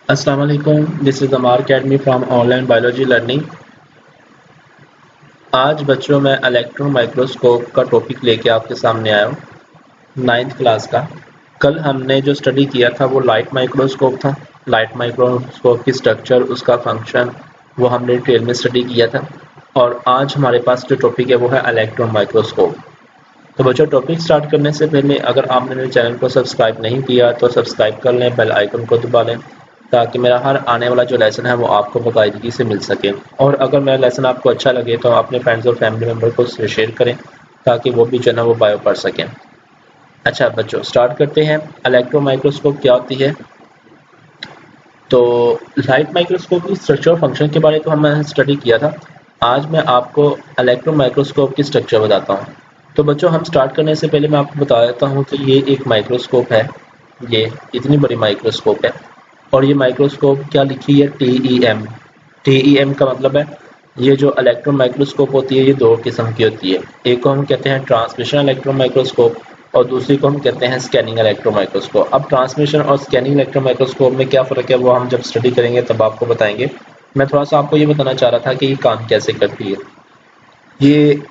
अस्सलाम वालेकुम, this is Amar academy from online biology learning. आज बच्चों मैं इलेक्ट्रॉन माइक्रोस्कोप का टॉपिक लेके आपके सामने आया हूँ, 9th क्लास का। कल हमने जो स्टडी किया था वो लाइट माइक्रोस्कोप था। लाइट माइक्रोस्कोप की स्ट्रक्चर, उसका फंक्शन, वो हमने डिटेल में स्टडी किया था। और आज हमारे पास जो टॉपिक है वो है इलेक्ट्रॉन माइक्रोस्कोप। तो बच्चों, टॉपिक स्टार्ट करने से पहले अगर आपने मेरे चैनल को सब्सक्राइब नहीं किया तो सब्सक्राइब कर लें, बेल आइकन को दबा लें ताकि मेरा हर आने वाला जो लेसन है वो आपको बाकायदगी से मिल सके। और अगर मेरा लेसन आपको अच्छा लगे तो अपने फ्रेंड्स और फैमिली मेम्बर को शेयर करें ताकि वो भी जो है वो बायो पढ़ सकें। अच्छा बच्चों, स्टार्ट करते हैं। इलेक्ट्रॉन माइक्रोस्कोप क्या होती है? तो लाइट माइक्रोस्कोप की स्ट्रक्चर और फंक्शन के बारे में तो हमने स्टडी किया था। आज मैं आपको इलेक्ट्रॉन माइक्रोस्कोप की स्ट्रक्चर बताता हूँ। तो बच्चों, हम स्टार्ट करने से पहले मैं आपको बता देता हूँ कि ये एक माइक्रोस्कोप है। ये इतनी बड़ी माइक्रोस्कोप है और ये माइक्रोस्कोप क्या लिखी है? TEM। TEM का मतलब है ये जो इलेक्ट्रॉन माइक्रोस्कोप होती है ये दो किस्म की होती है। एक को हम कहते हैं ट्रांसमिशन इलेक्ट्रॉन माइक्रोस्कोप और दूसरी को हम कहते हैं स्कैनिंग इलेक्ट्रॉन माइक्रोस्कोप। अब ट्रांसमिशन और स्कैनिंग इलेक्ट्रॉन माइक्रोस्कोप में क्या फ़र्क है वो हम जब स्टडी करेंगे तब आपको बताएंगे। मैं थोड़ा सा आपको ये बताना चाह रहा था कि ये काम कैसे करती है। ये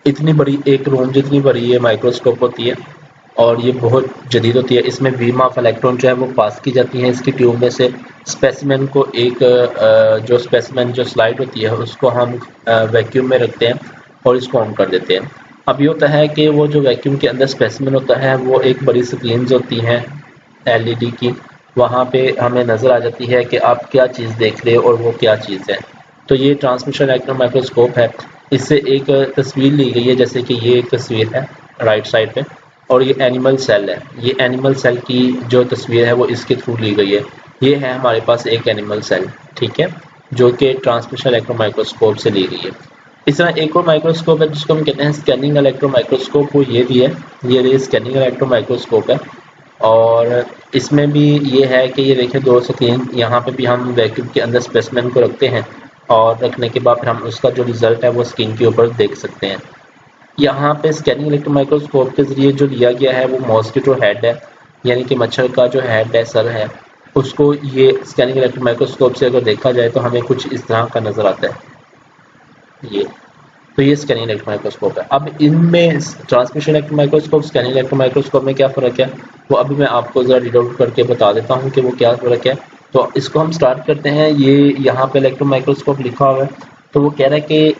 इतनी बड़ी, एक रूम जितनी बड़ी ये माइक्रोस्कोप होती है और ये बहुत जदीद होती है। इसमें बीम ऑफ इलेक्ट्रॉन जो है वो पास की जाती है इसकी ट्यूब में से। स्पेसिमेन को एक जो स्पेसिमेन जो स्लाइड होती है उसको हम वैक्यूम में रखते हैं और इसको ऑन कर देते हैं। अब ये होता है कि वो जो वैक्यूम के अंदर स्पेसिमेन होता है वो एक बड़ी स्क्रीन होती हैं LED की, वहाँ पे हमें नज़र आ जाती है कि आप क्या चीज़ देख रहे हो और वो क्या चीज़ है। तो ये ट्रांसमिशन इलेक्ट्रॉन माइक्रोस्कोप है। इससे एक तस्वीर ली गई है, जैसे कि ये एक तस्वीर है राइट साइड पे, और ये एनिमल सेल है। ये एनिमल सेल की जो तस्वीर है वो इसके थ्रू ली गई है। ये है हमारे पास एक एनिमल सेल, ठीक है, जो कि ट्रांसमिशन इलेक्ट्रॉन माइक्रोस्कोप से ली गई है। इस तरह एक और माइक्रोस्कोप है जिसको हम कहते हैं स्कैनिंग इलेक्ट्रॉन माइक्रोस्कोप, वो ये भी है। ये स्कैनिंग इलेक्ट्रॉन माइक्रोस्कोप है और इसमें भी ये है कि ये देखिए दो स्क्रीन, यहाँ पे भी हम वैक्यूम के अंदर स्पेसिमेन को रखते हैं और रखने के बाद फिर हम उसका जो रिजल्ट है वो स्क्रीन के ऊपर देख सकते हैं। यहाँ पे स्कैनिंग इलेक्ट्रॉन माइक्रोस्कोप के जरिए जो लिया गया है वो मॉस्किटो हेड है, यानी कि मच्छर का जो हेड है, सर है, उसको ये स्कैनिंग इलेक्ट्रॉन माइक्रोस्कोप से अगर देखा जाए तो हमें कुछ इस तरह का नजर आता है। ये तो ये स्कैनिंग इलेक्ट्रॉन माइक्रोस्कोप है। अब इनमें transmission electron microscope, scanning electron microscope में क्या फ़र्क है वो अभी मैं आपको ज़रा रीड आउट करके बता देता हूँ कि वो क्या फ़र्क है। तो इसको हम स्टार्ट करते हैं। ये यहाँ पे इलेक्ट्रॉन माइक्रोस्कोप लिखा हुआ है, तो वो कह रहा है कि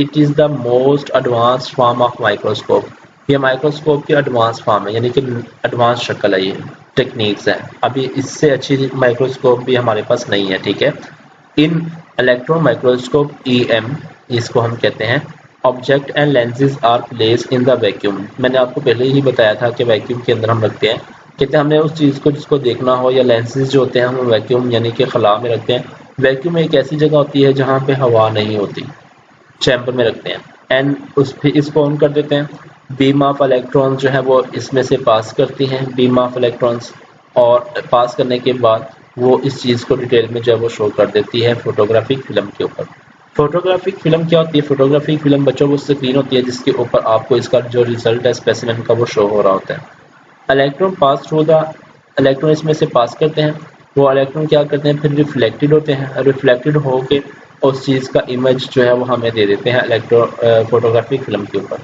it is the most advanced form of microscope. ये माइक्रोस्कोप की एडवांस फॉर्म है, यानी कि एडवांस शक्ल है, ये टेक्निक्स है। अभी इससे अच्छी माइक्रोस्कोप भी हमारे पास नहीं है, ठीक है। इन इलेक्ट्रॉन माइक्रोस्कोप EM इसको हम कहते हैं। Object and lenses are place in the vacuum. मैंने आपको पहले ही बताया था कि वैक्यूम के अंदर हम रखते हैं। कहते हैं हमने उस चीज़ को जिसको देखना हो, या लेंसेज जो होते हैं हम वैक्यूम यानी कि खला में रखते हैं। वैक्यूम एक ऐसी जगह होती है जहाँ पे हवा नहीं होती, चैम्बर में रखते हैं एंड उस फिर इसको ऑन कर देते हैं। बीम ऑफ इलेक्ट्रॉन्स जो है वो इसमें से पास करती हैं, बीम ऑफ इलेक्ट्रॉन्स, और पास करने के बाद वो इस चीज़ को डिटेल में जो है वो शो कर देती है फोटोग्राफिक फिल्म के ऊपर। फोटोग्राफिक फिल्म क्या होती है? फोटोग्राफिक फिल्म बच्चों वो स्क्रीन होती है जिसके ऊपर आपको इसका जो रिजल्ट है स्पेसिमेन का वो शो हो रहा होता है। Electron pass through the, electron इसमें से पास करते हैं। वो इलेक्ट्रॉन क्या करते हैं, फिर रिफ्लेक्टेड होते हैं। रिफ्लेक्टेड होके उस चीज़ का इमेज जो है वो हमें दे देते हैं फोटोग्राफिक फिल्म के ऊपर।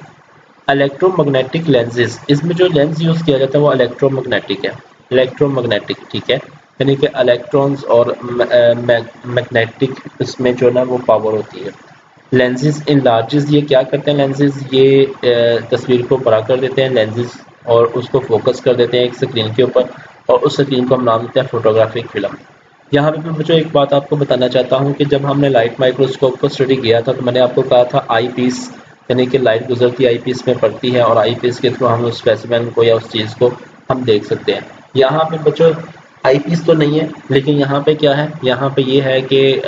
इलेक्ट्रोमैग्नेटिक लेंसेज, इसमें जो लेंस यूज़ किया जाता है वो इलेक्ट्रोमैग्नेटिक है। इलेक्ट्रोमैग्नेटिक, ठीक है, यानी कि इलेक्ट्रॉन्स और मैग्नेटिक इसमें जो ना वो पावर होती है। लेंसेज इन लार्जेस, ये क्या करते हैं लेंसेज, ये तस्वीर को बड़ा कर देते हैं लेंसेज और उसको फोकस कर देते हैं एक स्क्रीन के ऊपर, और उस स्क्रीन को हम नाम देते हैं फोटोग्राफिक फिल्म। यहाँ पे मैं बच्चों एक बात आपको बताना चाहता हूँ कि जब हमने लाइट माइक्रोस्कोप को स्टडी किया था तो मैंने आपको कहा था आई पीस, यानी कि लाइट गुजरती आई पीस में पड़ती है और आई पीस के थ्रू हम उस स्पेसिमेन को या उस चीज़ को हम देख सकते हैं। यहाँ पे बच्चों आई पीस तो नहीं है, लेकिन यहाँ पे क्या है, यहाँ पे ये है कि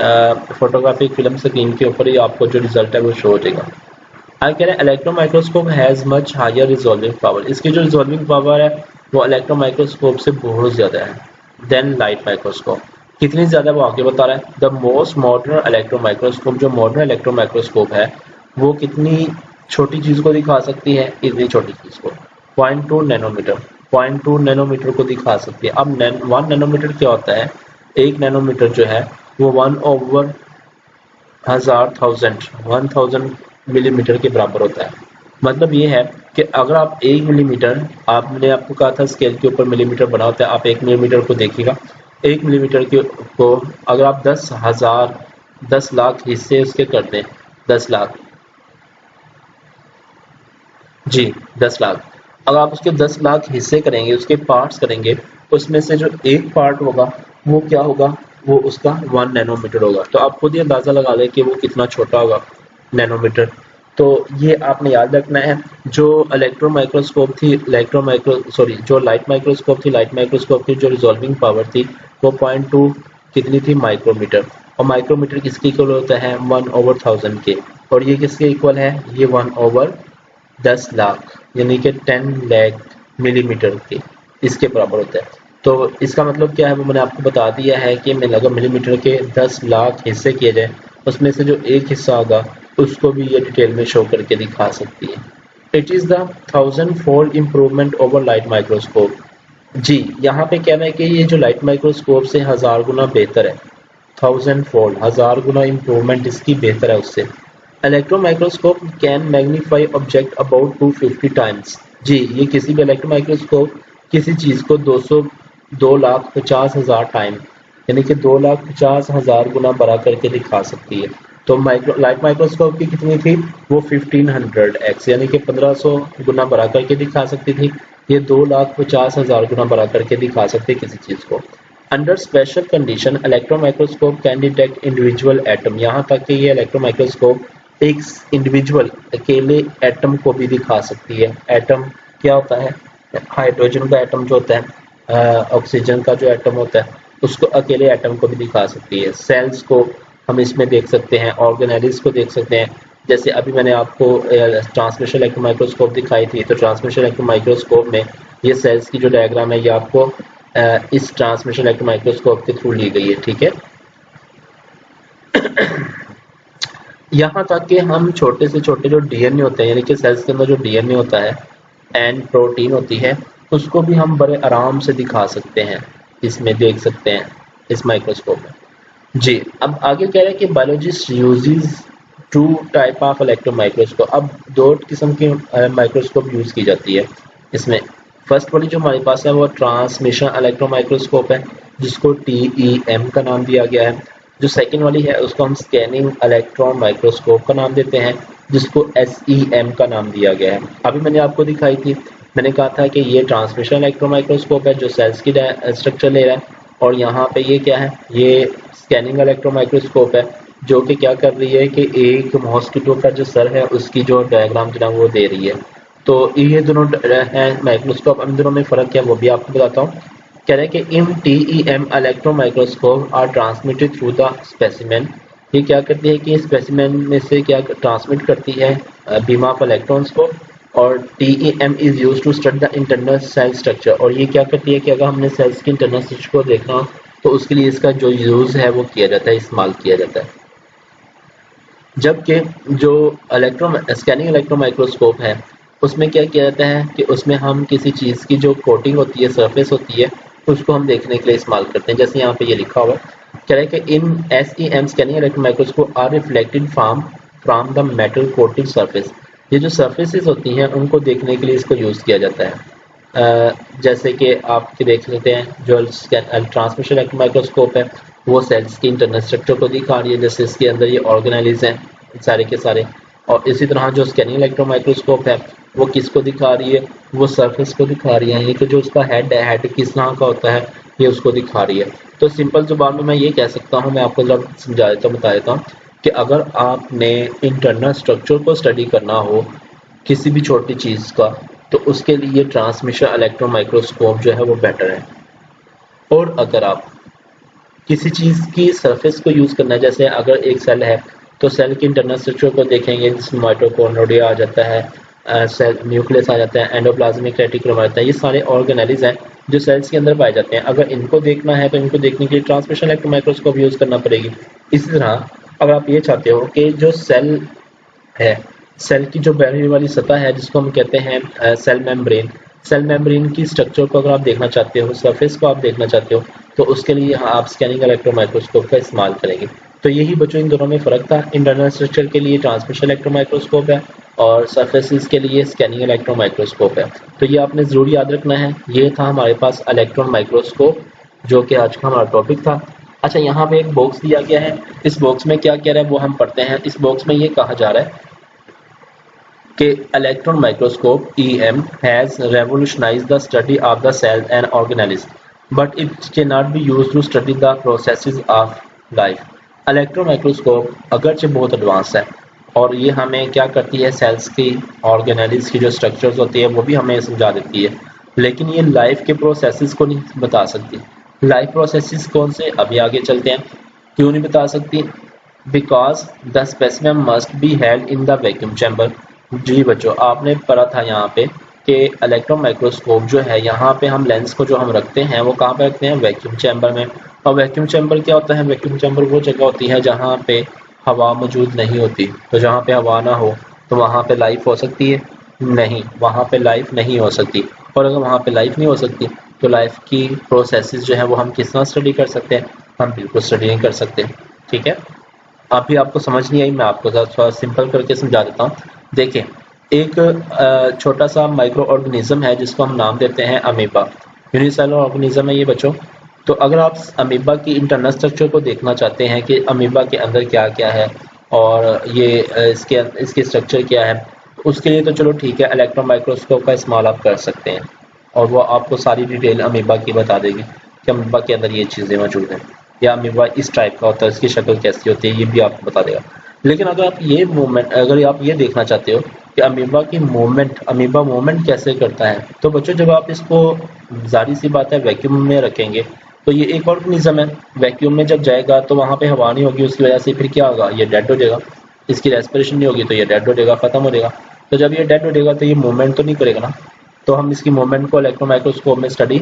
फोटोग्राफिक फिल्म स्क्रीन के ऊपर ही आपको जो रिजल्ट है वो शो हो जाएगा। आगे कह रहे हैं electron microscope has much higher resolving power. इसकी जो रिजॉल्विंग पावर है वो इलेक्ट्रॉन माइक्रोस्कोप से बहुत ज़्यादा है देन लाइट माइक्रोस्कोप। कितनी ज़्यादा वो आगे बता रहा है। The most modern electron microscope, जो मॉडर्न इलेक्ट्रॉन माइक्रोस्कोप है वो कितनी छोटी चीज़ को दिखा सकती है, इतनी छोटी चीज़ को 0.2 नैनोमीटर, 0.2 नैनोमीटर को दिखा सकती है। अब 1 नैनोमीटर क्या होता है? 1 नैनोमीटर जो है वो 1/1000 मिलीमीटर के बराबर होता है। मतलब ये है कि अगर आप 1 मिलीमीटर, आपने आपको कहा था स्केल के ऊपर मिलीमीटर बना होता है, आप 1 मिलीमीटर को देखिएगा, 1 मिलीमीटर को अगर आप 10 लाख हिस्से उसके कर दें, 10 लाख, जी 10 लाख, अगर आप उसके 10 लाख हिस्से करेंगे, उसके पार्ट्स करेंगे, उसमें से जो एक पार्ट होगा वो क्या होगा, वो उसका 1 नैनोमीटर होगा। तो आप खुद ही अंदाज़ा लगा लें कि वो कितना छोटा होगा, नैनोमीटर। तो ये आपने याद रखना है। जो इलेक्ट्रो माइक्रोस्कोप थी, जो लाइट माइक्रोस्कोप थी, लाइट माइक्रोस्कोप की जो रिजॉल्विंग पावर थी वो 0.2 कितनी थी, माइक्रोमीटर। और माइक्रोमीटर किसके इक्वल होता है, 1/1000 के। और ये किसके इक्वल है, ये 1/10 लाख, यानी कि 10 लाख मिलीमीटर के, इसके बराबर होता है। तो इसका मतलब क्या है वो मैंने आपको बता दिया है कि मैंने अगर मिलीमीटर के 10 लाख हिस्से किए जाए, उसमें से जो एक हिस्सा होगा उसको भी ये डिटेल में शो करके दिखा सकती है। It is the 1000-fold improvement over light microscope. जी, यहाँ पे कहना है कि ये जो लाइट माइक्रोस्कोप से 1000 गुना बेहतर है, 1000-fold, 1000 गुना इम्प्रूवमेंट इसकी बेहतर है उससे। Electro microscope can magnify object about 250 times. जी, ये किसी भी इलेक्ट्रो माइक्रोस्कोप किसी चीज़ को 2,50,000 टाइम, यानी कि 2,50,000 गुना बड़ा करके दिखा सकती है। तो लाइट माइक्रोस्कोप की कितनी थी, वो 1500x, यानी कि 1500 गुना बड़ा करके दिखा सकती थी। ये 2,50,000 गुना बड़ा करके दिखा सकती है किसी चीज़ को। Under special condition electro microscope can detect individual atom. यहाँ तक कि ये इलेक्ट्रो माइक्रोस्कोप एक इंडिविजुअल अकेले एटम को भी दिखा सकती है। एटम क्या होता है, हाइड्रोजन का एटम जो होता है, ऑक्सीजन का जो एटम होता है, उसको अकेले एटम को भी दिखा सकती है। सेल्स को हम इसमें देख सकते हैं, ऑर्गेनेल्स को देख सकते हैं। जैसे अभी मैंने आपको ट्रांसमिशन इलेक्ट्रो माइक्रोस्कोप दिखाई थी, तो ट्रांसमिशन इलेक्ट्रो माइक्रोस्कोप में ये सेल्स की जो डायग्राम है ये आपको इस ट्रांसमिशन इलेक्ट्रो माइक्रोस्कोप के थ्रू ली गई है, ठीक है। यहाँ तक कि हम छोटे से छोटे जो डीएनए होते हैं, यानी कि सेल्स के अंदर जो डीएनए होता है एंड प्रोटीन होती है, उसको भी हम बड़े आराम से दिखा सकते हैं, इसमें देख सकते हैं इस माइक्रोस्कोप में। जी, अब आगे कह रहे हैं कि biologist uses 2 type of electro microscope. अब 2 किस्म की माइक्रोस्कोप यूज की जाती है इसमें। फर्स्ट वाली जो हमारे पास है वो ट्रांसमिशन इलेक्ट्रो माइक्रोस्कोप है, जिसको TEM का नाम दिया गया है। जो सेकंड वाली है उसको हम स्कैनिंग इलेक्ट्रॉन माइक्रोस्कोप का नाम देते हैं, जिसको SEM का नाम दिया गया है। अभी मैंने आपको दिखाई थी, मैंने कहा था कि ये ट्रांसमिशन इलेक्ट्रो माइक्रोस्कोप है जो सेल्स की स्ट्रक्चर ले रहा है, और यहाँ पे ये क्या है, ये स्कैनिंग इलेक्ट्रो माइक्रोस्कोप है जो कि क्या कर रही है कि एक मॉस्किटो का जो सर है उसकी जो डायग्राम जो है वो दे रही है। तो ये दोनों है माइक्रोस्कोप, इन दोनों में फ़र्क क्या है वो भी आपको बताता हूँ। कह रहे हैं कि in TEM electro microscope are transmitted through the specimen. ये क्या करती है कि स्पेसिमेन में से क्या ट्रांसमिट करती है, बीम ऑफ इलेक्ट्रॉन्स को। और TEM is use to study the internal cell structure. और ये क्या करती है कि अगर हमने सेल्स की इंटरनल स्ट्रक्चर को देखना हो तो उसके लिए इसका जो यूज़ है वो किया जाता है, इस्तेमाल किया जाता है। जबकि जो स्कैनिंग इलेक्ट्रो माइक्रोस्कोप है उसमें क्या किया जाता है कि उसमें हम किसी चीज़ की जो कोटिंग होती है, सरफेस होती है, उसको हम देखने के लिए इस्तेमाल करते हैं। जैसे यहाँ पे ये लिखा हुआ कह रहा है कि in SEM scanning electro microscope are reflected from the metal coated surface. ये जो सरफेसेस होती हैं उनको देखने के लिए इसको यूज़ किया जाता है। जैसे कि आप देख लेते हैं जो ट्रांसमिशन इलेक्ट्रो माइक्रोस्कोप है वो सेल्स की इंटरनल स्ट्रक्चर को दिखा रही है, जैसे इसके अंदर ये ऑर्गेनेल्स हैं सारे के सारे। और इसी तरह जो स्कैनिंग इलेक्ट्रो माइक्रोस्कोप है वो किसको दिखा रही है, वो सरफेस को दिखा रही है, ये कि जो उसका हेड है, हेड किस तरह का होता है ये उसको दिखा रही है। तो सिंपल जुबान में मैं ये कह सकता हूँ, मैं आपको जब समझा देता हूँ, बता देता हूँ कि अगर आपने इंटरनल स्ट्रक्चर को स्टडी करना हो किसी भी छोटी चीज़ का, तो उसके लिए ट्रांसमिशन इलेक्ट्रो माइक्रोस्कोप जो है वो बेटर है। और अगर आप किसी चीज़ की सरफेस को यूज़ करना है, जैसे अगर एक सेल है तो सेल की इंटरनल स्ट्रक्चर को देखेंगे, जिसमें माइटोकॉन्ड्रिया आ जाता है, सेल न्यूक्लियस आ जाता है, एंडोप्लाज्मिक रेटिकुलम आ जाता है, ये सारे ऑर्गेनेल्स हैं जो सेल्स के अंदर पाए जाते हैं। अगर इनको देखना है तो इनको देखने के लिए ट्रांसमिशन इलेक्ट्रो माइक्रोस्कोप यूज़ करना पड़ेगी। इसी तरह अगर आप ये चाहते हो कि जो सेल है, सेल की जो बैरियर वाली सतह है जिसको हम कहते हैं सेल मेम्ब्रेन, सेल मेम्ब्रेन की स्ट्रक्चर को अगर आप देखना चाहते हो, सरफेस को आप देखना चाहते हो, तो उसके लिए यहाँ आप स्कैनिंग इलेक्ट्रॉन माइक्रोस्कोप का इस्तेमाल करेंगे। तो यही बच्चों इन दोनों में फ़र्क था। इंटरनल स्ट्रक्चर के लिए ट्रांसमिशन इलेक्ट्रॉन माइक्रोस्कोप है और सरफेसेस के लिए स्कैनिंग इलेक्ट्रॉन माइक्रोस्कोप है। तो ये आपने ज़रूर याद रखना है। ये था हमारे पास इलेक्ट्रॉन माइक्रोस्कोप, जो कि आज का हमारा टॉपिक था। अच्छा, यहाँ पे एक बॉक्स दिया गया है, इस बॉक्स में क्या कह रहा है वो हम पढ़ते हैं। इस बॉक्स में ये कहा जा रहा है कि electron microscope EM has revolutionized the study of the cell and organelles, but it cannot be used to study the processes of life. Electron microscope अगरचे बहुत एडवांस है और ये हमें क्या करती है, सेल्स की, ऑर्गेनेल्स की जो स्ट्रक्चर्स होती है वो भी हमें समझा देती है, लेकिन ये लाइफ के प्रोसेसेस को नहीं बता सकती। लाइफ प्रोसेसेस कौन से, अभी आगे चलते हैं। क्यों नहीं बता सकती? Because the specimen must be held in the vacuum chamber. जी बच्चों, आपने पढ़ा था यहाँ पे कि इलेक्ट्रॉन माइक्रोस्कोप जो है, यहाँ पे हम लेंस को जो हम रखते हैं वो कहाँ पे रखते हैं, वैक्यूम चैम्बर में। और वैक्यूम चैम्बर क्या होता है? वैक्यूम चैम्बर वो जगह होती है जहाँ पे हवा मौजूद नहीं होती। तो जहाँ पे हवा ना हो तो वहाँ पे लाइफ हो सकती है? नहीं, वहाँ पे लाइफ नहीं हो सकती। और अगर वहाँ पे लाइफ नहीं हो सकती तो लाइफ की प्रोसेसेस जो है वो हम किस तरह स्टडी कर सकते हैं? हम बिल्कुल स्टडी नहीं कर सकते। ठीक है, अभी आपको समझ नहीं आई, मैं आपको थोड़ा सिंपल करके समझा देता हूँ। देखिए, एक छोटा सा माइक्रो ऑर्गेनिज्म है जिसको हम नाम देते हैं अमीबा। यूनिसेलुलर ऑर्गेनिज्म है ये बच्चों। तो अगर आप अमीबा की इंटरनल स्ट्रक्चर को देखना चाहते हैं कि अमीबा के अंदर क्या क्या है और ये इसके स्ट्रक्चर क्या है, तो उसके लिए तो चलो ठीक है, इलेक्ट्रॉन माइक्रोस्कोप का इस्तेमाल आप कर सकते हैं और वो आपको सारी डिटेल अमीबा की बता देगी कि अमीबा के अंदर ये चीज़ें मौजूद हैं, या अमीबा इस टाइप का होता है, इसकी शक्ल कैसी होती है, ये भी आपको बता देगा। लेकिन अगर आप ये देखना चाहते हो कि अमीबा मूवमेंट कैसे करता है, तो बच्चों जब आप इसको, जाहिर सी बात है, वैक्यूम में रखेंगे तो ये एक ऑर्गेनिज्म है, वैक्यूम में जब जाएगा तो वहाँ पे हवा नहीं होगी, उसकी वजह से फिर क्या होगा, ये डेड हो जाएगा। इसकी रेस्पिरेशन नहीं होगी तो ये डेड हो जाएगा, खत्म हो जाएगा। तो जब ये डेड हो जाएगा तो ये मूवमेंट तो नहीं करेगा ना, तो हम इसकी मूवमेंट को इलेक्ट्रॉन माइक्रोस्कोप में स्टडी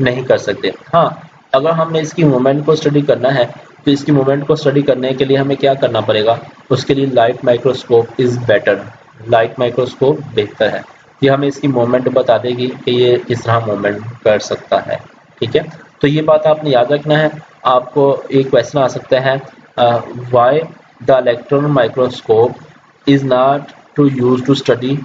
नहीं कर सकते। हाँ, अगर हमने इसकी मूवमेंट को स्टडी करना है तो इसकी मूवमेंट को स्टडी करने के लिए हमें क्या करना पड़ेगा, उसके लिए light microscope is better. Light microscope बेहतर है, ये हमें इसकी मूवमेंट बता देगी कि ये किस तरह मूवमेंट कर सकता है। ठीक है, तो ये बात आपने याद रखना है। आपको एक क्वेश्चन आ सकता है, why the electron microscope is not to use to study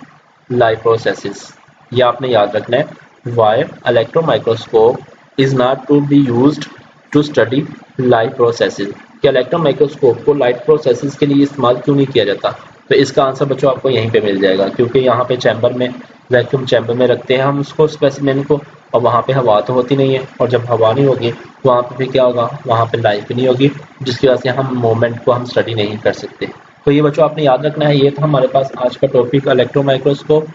life processes. ये आपने याद रखना है, why electron microscope is not to be used to study life processes. कि इलेक्ट्रॉन माइक्रोस्कोप को लाइट प्रोसेसेस के लिए इस्तेमाल क्यों नहीं किया जाता? तो इसका आंसर बच्चों आपको यहीं पे मिल जाएगा, क्योंकि यहाँ पे चैम्बर में, वैक्यूम चैम्बर में रखते हैं हम उसको, स्पेसिमेन को, और वहाँ पे हवा तो होती नहीं है, और जब हवा नहीं होगी तो वहाँ पे फिर क्या होगा, वहाँ पे लाइफ नहीं होगी, जिसकी वजह से हम मूवमेंट को हम स्टडी नहीं कर सकते। तो ये बच्चों आपने याद रखना है। ये था हमारे पास आज का टॉपिक, इलेक्ट्रॉन माइक्रोस्कोप।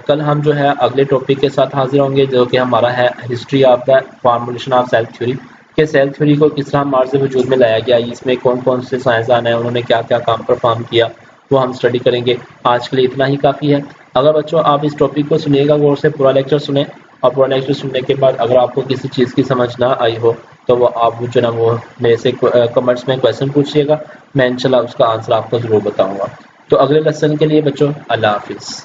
कल हम जो है अगले टॉपिक के साथ हाजिर होंगे, जो कि हमारा है history of the formulation of cell theory, कि सेल थ्योरी को किस तरह मार्स से वजूद में लाया गया, इसमें कौन कौन से साइंसदान हैं, उन्होंने क्या क्या काम परफॉर्म किया, वो हम स्टडी करेंगे। आज के लिए इतना ही काफ़ी है। अगर बच्चों आप इस टॉपिक को सुनिएगा गौर से, पूरा लेक्चर सुने, और पूरा लेक्चर सुनने के बाद अगर आपको किसी चीज़ की समझ ना आई हो तो वो आप जो ना वो मेरे से कमेंट्स में क्वेश्चन पूछिएगा, मैं इंशाल्लाह उसका आंसर आपको ज़रूर बताऊँगा। तो अगले लेसन के लिए बच्चों, अल्लाह हाफिज़।